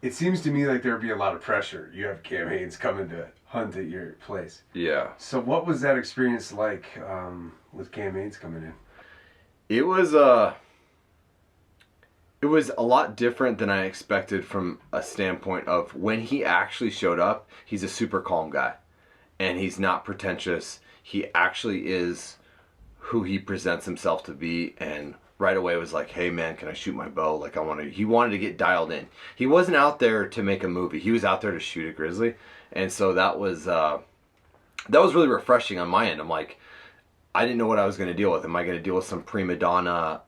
it seems to me like there would be a lot of pressure. You have Cam Hanes coming to hunt at your place. Yeah. So what was that experience like with Cam Hanes coming in? It was a lot different than I expected from a standpoint of when he actually showed up, he's a super calm guy. And he's not pretentious. He actually is who he presents himself to be, and right away was like, hey man, can I shoot my bow? Like he wanted to get dialed in. He wasn't out there to make a movie. He was out there to shoot a grizzly. And so that was really refreshing on my end. I'm like, I didn't know what I was going to deal with. Am I going to deal with some prima donna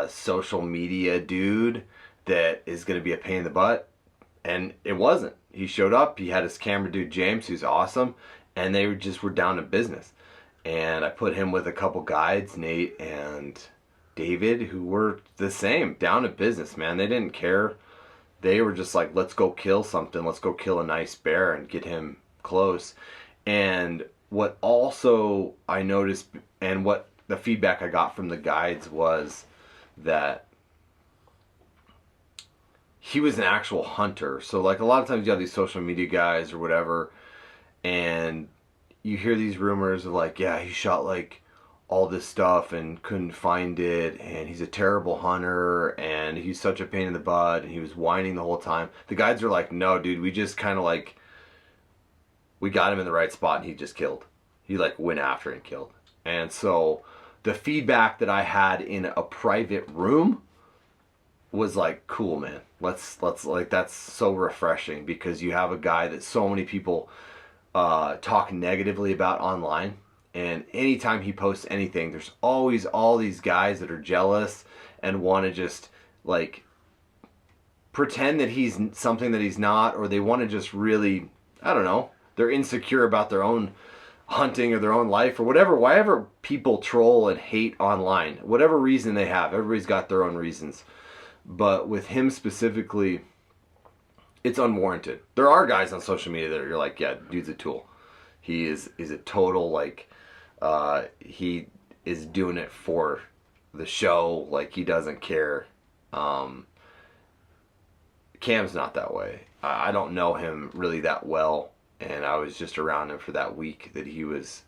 social media dude that is going to be a pain in the butt? And it wasn't. He showed up. He had his camera dude, James, who's awesome. And they were down to business. And I put him with a couple guides, Nate and David, who were the same, down to business, man. They didn't care. They were just like, let's go kill something. Let's go kill a nice bear and get him close. And what also I noticed, and what the feedback I got from the guides was that he was an actual hunter. So like a lot of times you have these social media guys or whatever, and you hear these rumors of like, yeah, he shot like all this stuff and couldn't find it, and he's a terrible hunter, and he's such a pain in the butt, and he was whining the whole time. The guides are like, no, dude, we just kind of like, we got him in the right spot, and he just killed. He like went after and killed. And so the feedback that I had in a private room was like, cool, man. Let's like, that's so refreshing, because you have a guy that so many people talk negatively about online, and anytime he posts anything, there's always all these guys that are jealous and want to just like pretend that he's something that he's not, or they want to just really, I don't know, they're insecure about their own hunting or their own life or whatever people troll and hate online, whatever reason they have. Everybody's got their own reasons, but with him specifically, it's unwarranted. There are guys on social media that you're like, yeah, dude's a tool. He is a total, like, he is doing it for the show. Like, he doesn't care. Cam's not that way. I don't know him really that well, and I was just around him for that week that he was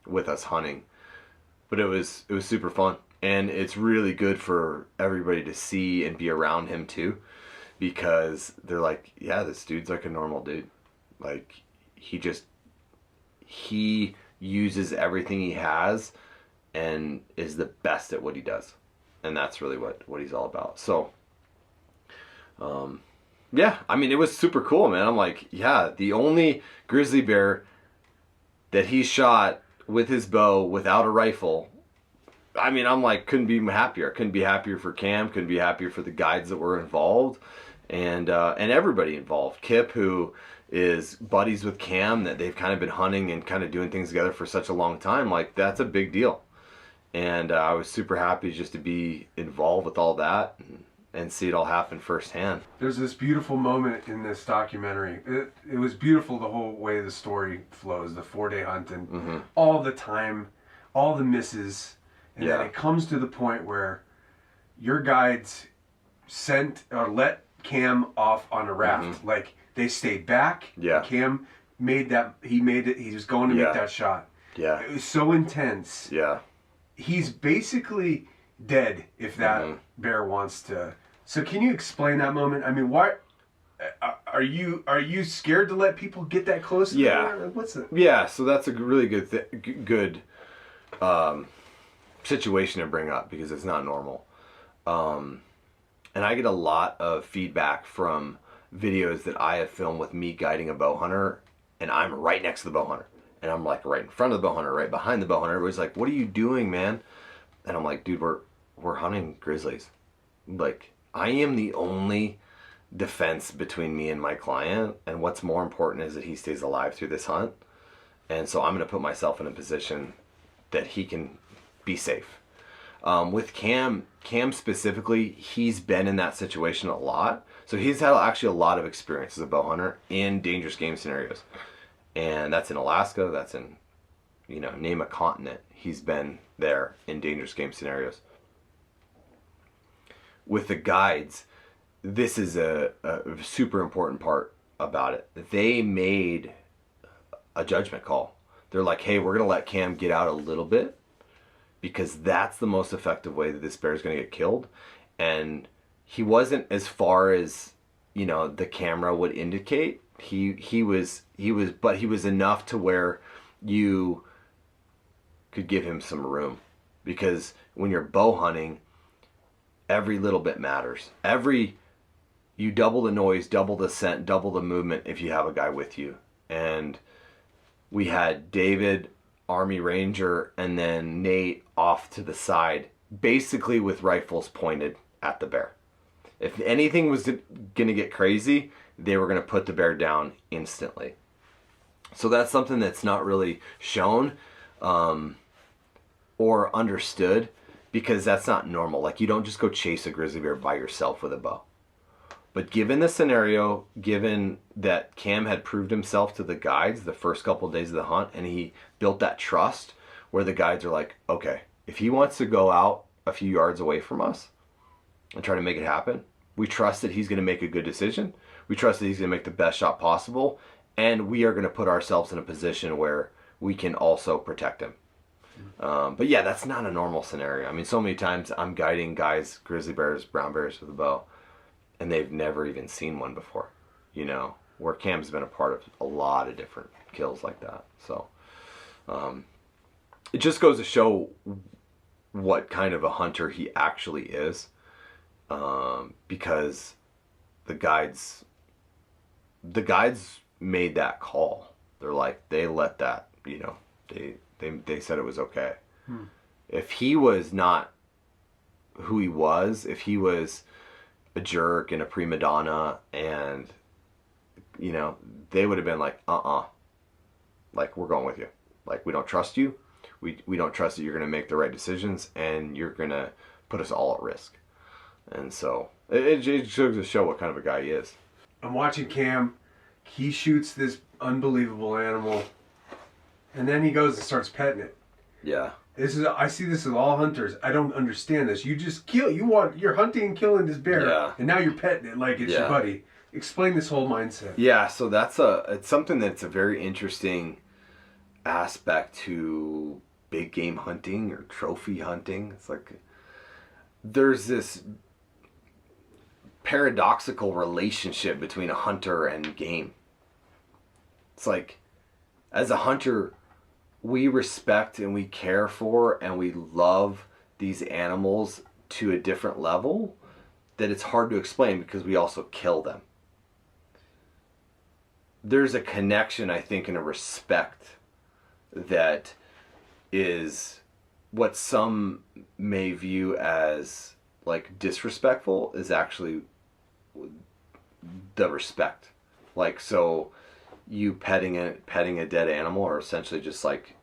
with us hunting. But it was super fun, and it's really good for everybody to see and be around him too. Because they're like, yeah, this dude's like a normal dude. Like, he uses everything he has and is the best at what he does. And that's really what he's all about. So, yeah, I mean, it was super cool, man. I'm like, yeah, the only grizzly bear that he shot with his bow without a rifle, I mean, I'm like, couldn't be happier. Couldn't be happier for Cam. Couldn't be happier for the guides that were involved. And everybody involved. Kip, who is buddies with Cam, that they've kind of been hunting and kind of doing things together for such a long time. Like, that's a big deal. And I was super happy just to be involved with all that and see it all happen firsthand. There's this beautiful moment in this documentary. It was beautiful the whole way the story flows, the 4-day hunt, and all the time, all the misses. And then it comes to the point where your guides sent or let Cam off on a raft. Like, they stayed back. Yeah. Cam made that. He made it. He was going to make that shot. Yeah. It was so intense. Yeah. He's basically dead if that bear wants to. So can you explain that moment? I mean, why are you scared to let people get that close? Yeah. What's it? Yeah. So that's a really good situation to bring up, because it's not normal. And I get a lot of feedback from videos that I have filmed with me guiding a bow hunter, and I'm right next to the bow hunter. And I'm like right in front of the bow hunter, right behind the bow hunter. Everybody's like, what are you doing, man? And I'm like, dude, we're hunting grizzlies. Like, I am the only defense between me and my client, and what's more important is that he stays alive through this hunt. And so I'm going to put myself in a position that he can be safe. With Cam specifically, he's been in that situation a lot. So he's had actually a lot of experience as a bow hunter in dangerous game scenarios. And that's in Alaska, that's in, name a continent. He's been there in dangerous game scenarios. With the guides, this is a super important part about it. They made a judgment call. They're like, hey, we're going to let Cam get out a little bit because that's the most effective way that this bear is going to get killed. And he wasn't as far as, you know, the camera would indicate. He was enough to where you could give him some room, because when you're bow hunting, every little bit matters. You double the noise, double the scent, double the movement if you have a guy with you. And we had David, Army Ranger, and then Nate off to the side, basically with rifles pointed at the bear. If anything was going to get crazy, they were going to put the bear down instantly. So that's something that's not really shown or understood, because that's not normal. Like, you don't just go chase a grizzly bear by yourself with a bow. But given the scenario, given that Cam had proved himself to the guides the first couple of days of the hunt, and he built that trust where the guides are like, okay, if he wants to go out a few yards away from us and try to make it happen, we trust that he's going to make a good decision. We trust that he's going to make the best shot possible, and we are going to put ourselves in a position where we can also protect him. But yeah, that's not a normal scenario. I mean, so many times I'm guiding guys, grizzly bears, brown bears with a bow, and they've never even seen one before, you know, where Cam's been a part of a lot of different kills like that. So it just goes to show what kind of a hunter he actually is, because the guides made that call. They're like, they let that, you know, they said it was okay. If he was not who he was, if he was a jerk and a prima donna, and, you know, they would have been like, like, we're going with you. Like, we don't trust you. We don't trust that you're going to make the right decisions, and you're going to put us all at risk. And so it shows to show what kind of a guy he is. I'm watching Cam. He shoots this unbelievable animal, and then he goes and starts petting it. Yeah. I see this with all hunters. I don't understand this. You just kill. You're hunting and killing this bear, and now you're petting it like it's your buddy. Explain this whole mindset. Yeah, so it's something that's a very interesting aspect to big game hunting or trophy hunting. It's like there's this paradoxical relationship between a hunter and game. It's like, as a hunter, we respect and we care for and we love these animals to a different level that it's hard to explain, because we also kill them. There's a connection, I think, and a respect that is what some may view as like disrespectful is actually the respect. Like, so you petting a dead animal, or essentially just like,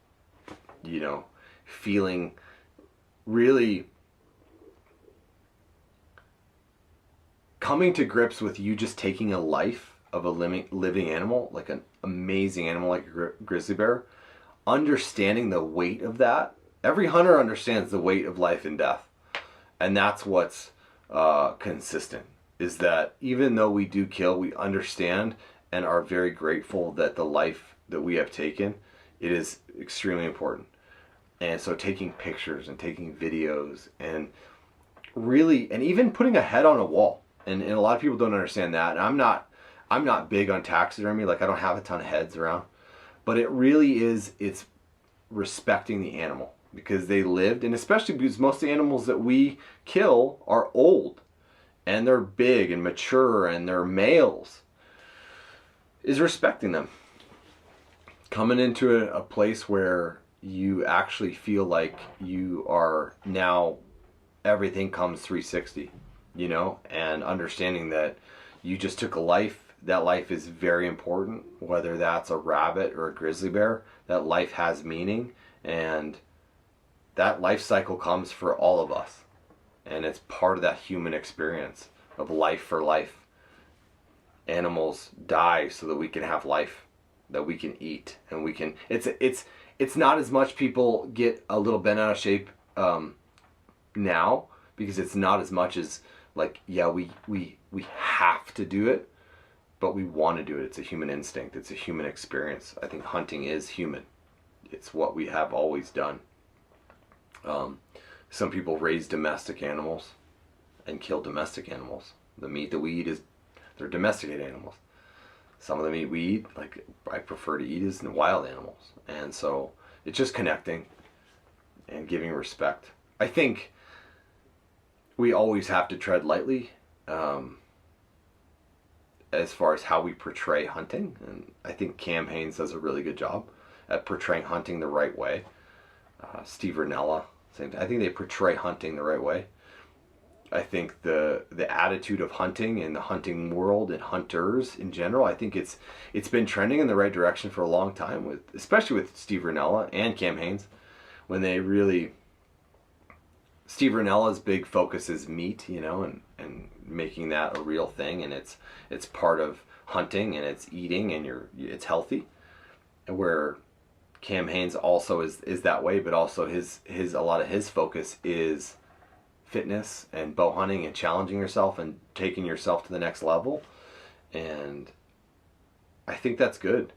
you know, feeling really coming to grips with you just taking a life of a living animal, like an amazing animal like a grizzly bear, understanding the weight of that. Every hunter understands the weight of life and death, and that's what's consistent, is that even though we do kill, we understand and are very grateful that the life that we have taken, it is extremely important. And so taking pictures and taking videos and really, and even putting a head on a wall, and a lot of people don't understand that. And I'm not big on taxidermy, like I don't have a ton of heads around, but it really is, it's respecting the animal, because they lived, and especially because most of the animals that we kill are old and they're big and mature and they're males, is respecting them. Coming into a place where you actually feel like you are now, everything comes 360, you know, and understanding that you just took a life. That life is very important, whether that's a rabbit or a grizzly bear. That life has meaning, and that life cycle comes for all of us, and it's part of that human experience of life for life. Animals die so that we can have life, that we can eat, and we can. It's not as much, people get a little bent out of shape now, because it's not as much as like, yeah, we have to do it, but we want to do it. It's a human instinct. It's a human experience. I think hunting is human. It's what we have always done. Some people raise domestic animals and kill domestic animals. The meat that we eat they're domesticated animals. Some of the meat we eat, like I prefer to eat, is in wild animals. And so it's just connecting and giving respect. I think we always have to tread lightly as far as how we portray hunting. And I think Cam Hanes does a really good job at portraying hunting the right way. Steve Rinella, same thing. I think they portray hunting the right way. I think the attitude of hunting and the hunting world and hunters in general, I think it's been trending in the right direction for a long time, especially with Steve Rinella and Cam Hanes, when they really... Steve Rinella's big focus is meat, and making that a real thing, and it's part of hunting, and it's eating, and it's healthy. Where Cam Hanes also is that way, but also a lot of his focus is fitness and bow hunting and challenging yourself and taking yourself to the next level. And I think that's good.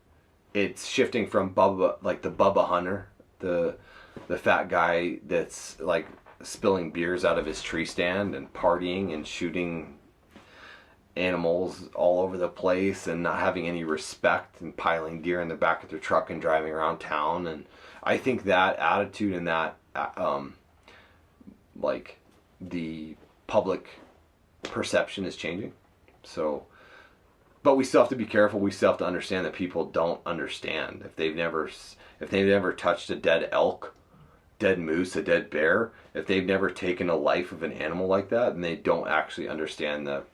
It's shifting from Bubba, like the Bubba hunter, the fat guy that's like spilling beers out of his tree stand and partying and shooting animals all over the place and not having any respect and piling deer in the back of their truck and driving around town. And I think that attitude and that like the public perception is changing. So, but we still have to be careful. We still have to understand that people don't understand. If they've never touched a dead elk, dead moose, a dead bear, if they've never taken a life of an animal like that, and they don't actually understand the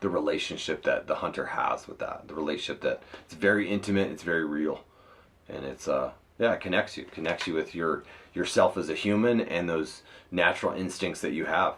relationship that the hunter has with that, the relationship that it's very intimate, it's very real, and it's it connects you with yourself as a human and those natural instincts that you have.